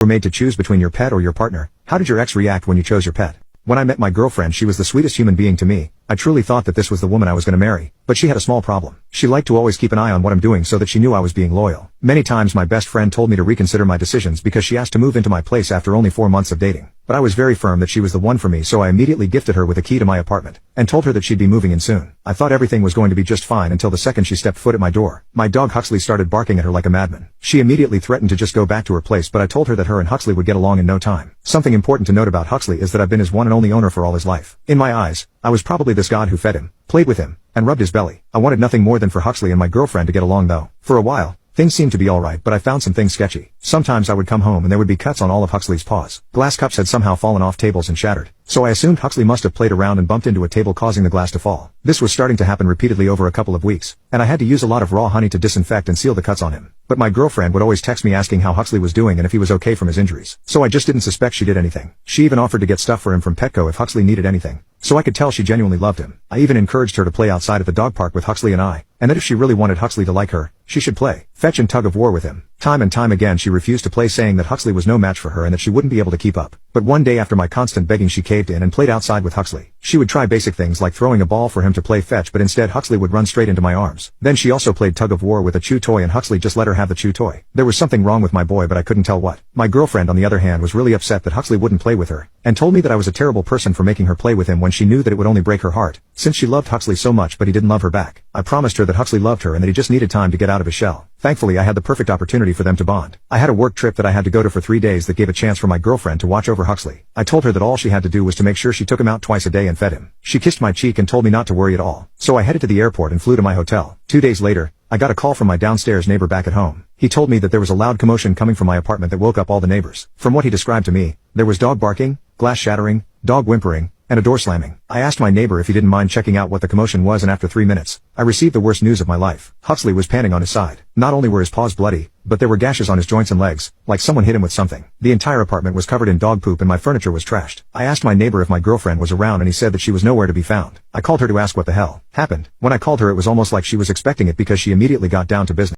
were made to choose between your pet or your partner, how did your ex react when you chose your pet? When I met my girlfriend, she was the sweetest human being to me. I truly thought that this was the woman I was going to marry. But she had a small problem. She liked to always keep an eye on what I'm doing so that she knew I was being loyal. Many times my best friend told me to reconsider my decisions because she asked to move into my place after only 4 months of dating. But I was very firm that she was the one for me, so I immediately gifted her with a key to my apartment and told her that she'd be moving in soon. I thought everything was going to be just fine until the second she stepped foot at my door. My dog Huxley started barking at her like a madman. She immediately threatened to just go back to her place, but I told her that her and Huxley would get along in no time. Something important to note about Huxley is that I've been his one and only owner for all his life. In my eyes, I was probably this god who fed him, played with him, and rubbed his belly. I wanted nothing more than for Huxley and my girlfriend to get along though. For a while, things seemed to be alright, but I found some things sketchy. Sometimes I would come home and there would be cuts on all of Huxley's paws. Glass cups had somehow fallen off tables and shattered. So I assumed Huxley must have played around and bumped into a table, causing the glass to fall. This was starting to happen repeatedly over a couple of weeks, and I had to use a lot of raw honey to disinfect and seal the cuts on him. But my girlfriend would always text me asking how Huxley was doing and if he was okay from his injuries. So I just didn't suspect she did anything. She even offered to get stuff for him from Petco if Huxley needed anything. So I could tell she genuinely loved him. I even encouraged her to play outside at the dog park with Huxley and I, and that if she really wanted Huxley to like her, she should play fetch and tug of war with him. Time and time again she refused to play, saying that Huxley was no match for her and that she wouldn't be able to keep up. But one day after my constant begging, she caved in and played outside with Huxley. She would try basic things like throwing a ball for him to play fetch, but instead Huxley would run straight into my arms. Then she also played tug of war with a chew toy and Huxley just let her have the chew toy. There was something wrong with my boy, but I couldn't tell what. My girlfriend on the other hand was really upset that Huxley wouldn't play with her, and told me that I was a terrible person for making her play with him when she knew that it would only break her heart, since she loved Huxley so much but he didn't love her back. I promised her that Huxley loved her and that he just needed time to get out of his shell. Thankfully I had the perfect opportunity for them to bond. I had a work trip that I had to go to for 3 days that gave a chance for my girlfriend to watch over Huxley. I told her that all she had to do was to make sure she took him out twice a day and fed him. She kissed my cheek and told me not to worry at all. So I headed to the airport and flew to my hotel. 2 days later, I got a call from my downstairs neighbor back at home. He told me that there was a loud commotion coming from my apartment that woke up all the neighbors. From what he described to me, there was dog barking, glass shattering, dog whimpering, and a door slamming. I asked my neighbor if he didn't mind checking out what the commotion was, and after 3 minutes, I received the worst news of my life. Huxley was panting on his side. Not only were his paws bloody, but there were gashes on his joints and legs, like someone hit him with something. The entire apartment was covered in dog poop and my furniture was trashed. I asked my neighbor if my girlfriend was around and he said that she was nowhere to be found. I called her to ask what the hell happened. When I called her, it was almost like she was expecting it because she immediately got down to business.